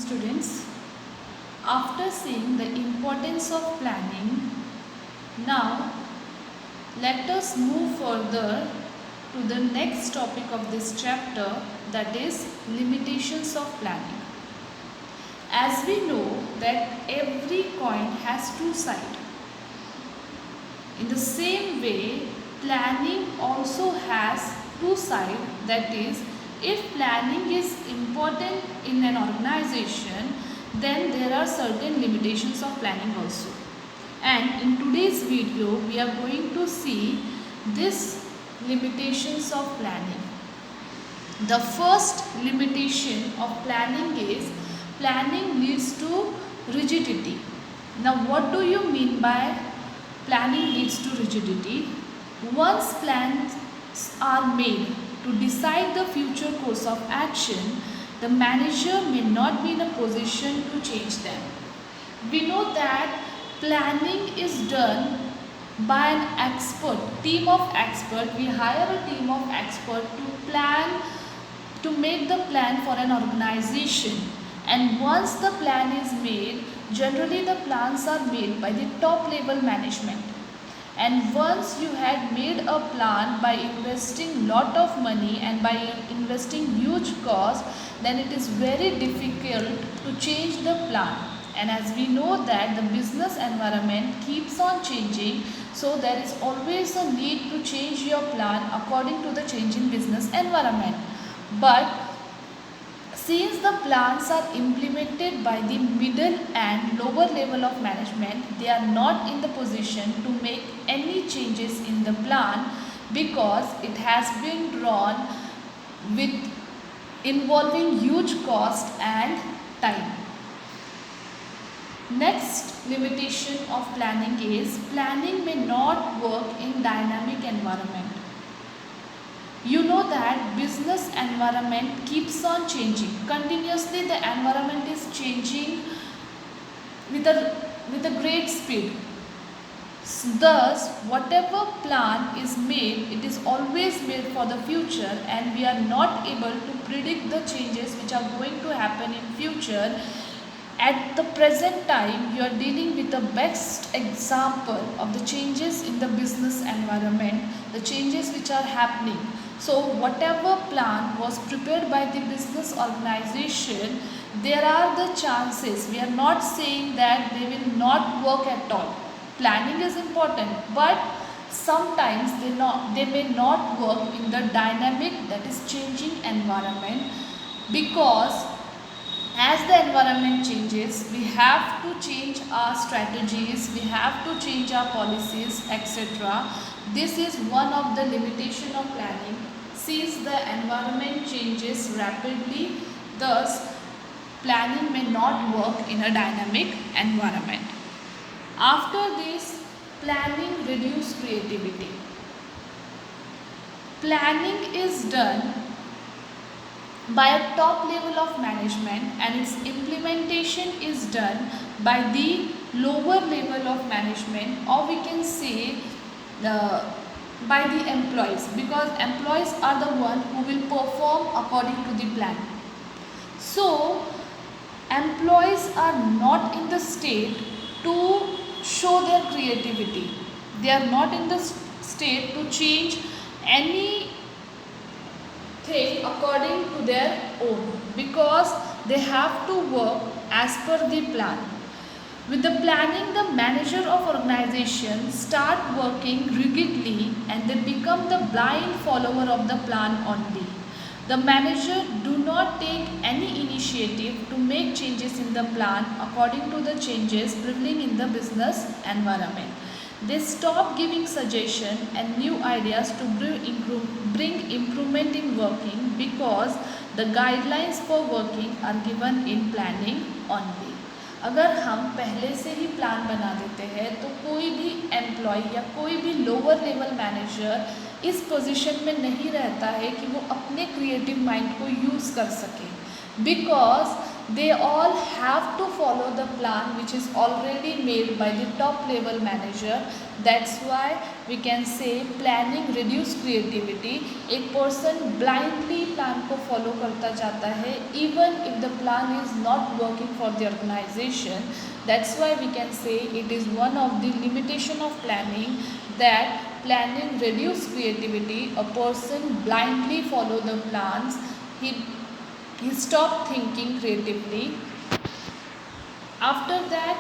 Students, after seeing the importance of planning, now let us move further to the next topic of this chapter, that is limitations of planning. As we know that every coin has two sides. In the same way, planning also has two sides, that is, if planning is important in an organization, then there are certain limitations of planning also. And in today's video, we are going to see these limitations of planning. The first limitation of planning is planning leads to rigidity. Now, what do you mean by planning leads to rigidity? Once plans are made to decide the future course of action, the manager may not be in a position to change them. We know that planning is done by an expert, team of experts. We hire a team of experts to make the plan for an organization. And once the plan is made, generally the plans are made by the top level management. And once you had made a plan by investing lot of money and by investing huge cost, then it is very difficult to change the plan. And as we know that the business environment keeps on changing, so there is always a need to change your plan according to the changing business environment. But since the plans are implemented by the middle and lower level of management, they are not in the position to make any changes in the plan because it has been drawn with involving huge cost and time. Next limitation of planning is planning may not work in dynamic environment. You know that business environment keeps on changing. Continuously the environment is changing with a great speed. Thus, whatever plan is made, it is always made for the future, and we are not able to predict the changes which are going to happen in future. At the present time, you are dealing with the best example of the changes in the business environment, the changes which are happening. So whatever plan was prepared by the business organization, there are the chances. We are not saying that they will not work at all. Planning is important, but sometimes they may not work in the dynamic, that is changing environment, because as the environment changes, we have to change our strategies, we have to change our policies, etc. This is one of the limitation of planning. Since the environment changes rapidly, thus planning may not work in a dynamic environment. After this, planning reduces creativity. Planning is done by a top level of management and its implementation is done by the lower level of management, or we can say by the employees, because employees are the one who will perform according to the plan. So employees are not in the state to show their creativity. They are not in the state to change any thing according to their own, because they have to work as per the plan. With the planning, the manager of organization start working rigidly and they become the blind follower of the plan only. The manager do not take any initiative to make changes in the plan according to the changes prevailing in the business environment. They stop giving suggestion and new ideas to bring improvement in working, because the guidelines for working are given in planning only. अगर हम पहले से ही plan बना देते हैं तो कोई भी एम्प्लॉय या कोई भी लोअर लेवल मैनेजर इस पोजीशन में नहीं रहता है कि वो अपने क्रिएटिव माइंड को यूज़ कर सके, because they all have to follow the plan which is already made by the top level manager. That's why we can say planning reduce creativity. एक person blindly plan को follow करता जाता है even if the plan is not working for the organization. That's why we can say it is one of the limitation of planning, that planning reduce creativity. A person blindly follow the plans, he stopped thinking creatively. After that,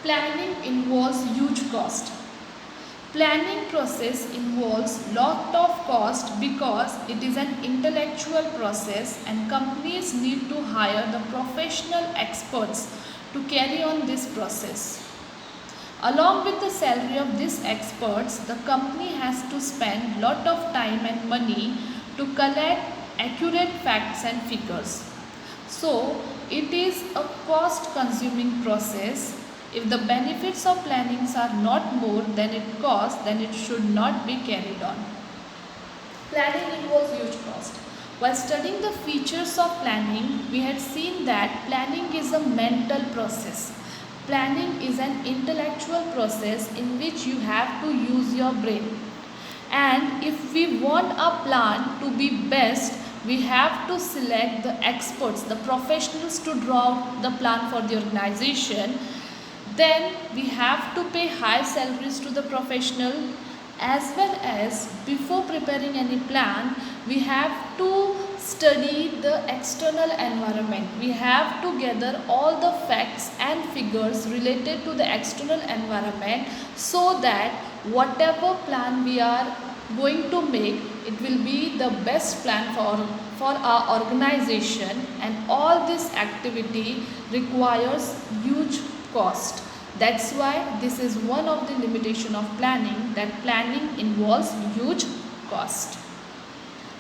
planning involves huge cost. Planning process involves lot of cost because it is an intellectual process and companies need to hire the professional experts to carry on this process. Along with the salary of these experts, the company has to spend lot of time and money to collect accurate facts and figures. So, it is a cost consuming process. If the benefits of planning are not more than it costs, then it should not be carried on. Planning involves huge cost. While studying the features of planning, we had seen that planning is a mental process. Planning is an intellectual process in which you have to use your brain. And if we want a plan to be best, we have to select the experts, the professionals to draw the plan for the organization. Then we have to pay high salaries to the professional, as well as before preparing any plan, we have to study the external environment. We have to gather all the facts and figures related to the external environment so that whatever plan we are going to make, it will be the best plan for our organization, and all this activity requires huge cost. That's why this is one of the limitation of planning, that planning involves huge cost.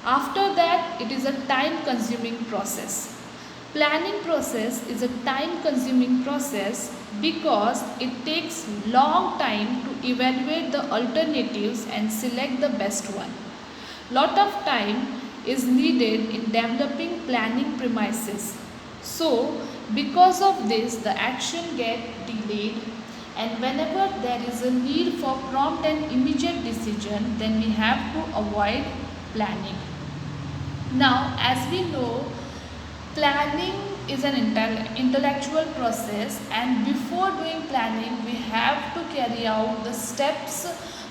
After that, it is a time consuming process. Planning process is a time consuming process because it takes long time to evaluate the alternatives and select the best one. Lot of time is needed in developing planning premises. So, because of this, the action get delayed, and whenever there is a need for prompt and immediate decision, then we have to avoid planning. Now, as we know, planning is an intellectual process, and before doing planning, we have to carry out the steps.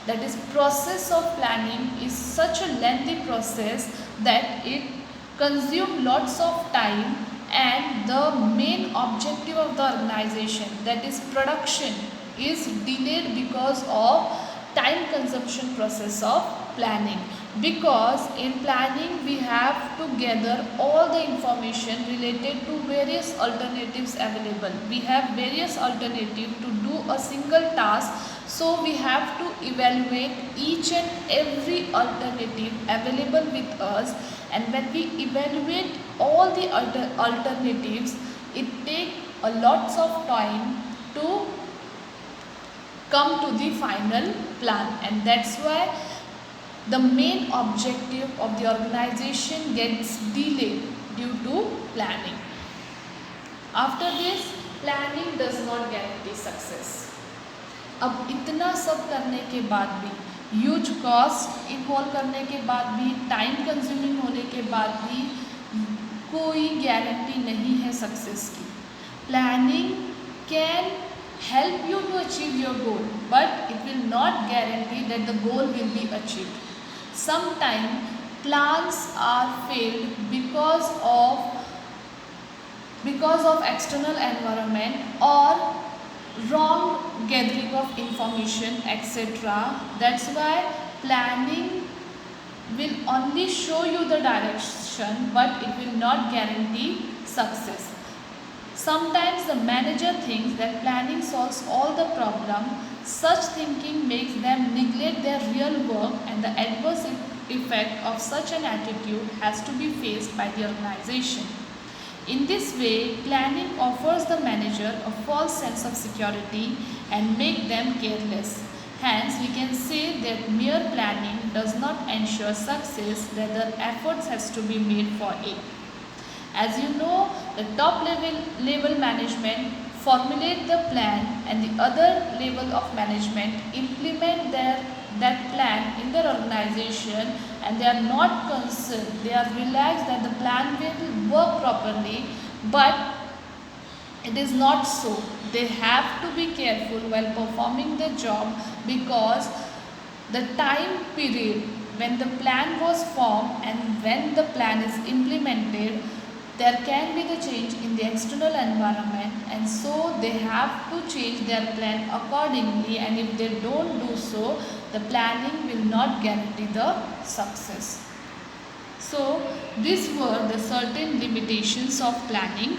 That is, process of planning is such a lengthy process that it consumes lots of time, and the main objective of the organization, that is production, is delayed because of time consumption process of planning. Because in planning we have to gather all the information related to various alternatives available. We have various alternatives to do a single task, so we have to evaluate each and every alternative available with us, and when we evaluate all the alternatives, it takes a lots of time to come to the final plan, and that's why the main objective of the organization gets delayed due to planning. After this, planning does not guarantee success. अब इतना सब करने के बाद भी, huge cost involve करने के बाद भी, टाइम कंज्यूमिंग होने के बाद भी कोई गारंटी नहीं है सक्सेस की. Planning can help you to achieve your goal, but it will not guarantee that the goal will be achieved. Sometimes plans are failed because of external environment or wrong gathering of information, etc. That's why planning will only show you the direction, but it will not guarantee success. Sometimes the manager thinks that planning solves all the problem. Such thinking makes them neglect their real work, and the adverse effect of such an attitude has to be faced by the organization. In this way, planning offers the manager a false sense of security and make them careless. Hence, we can say that mere planning does not ensure success, rather efforts has to be made for it. As you know, the top level management formulate the plan and the other level of management implement that plan in their organization, and they are not concerned, they are relaxed that the plan will work properly, but it is not so. They have to be careful while performing the job, because the time period when the plan was formed and when the plan is implemented, there can be the change in the external environment, and so they have to change their plan accordingly, and if they don't do so, the planning will not guarantee the success. So these were the certain limitations of planning.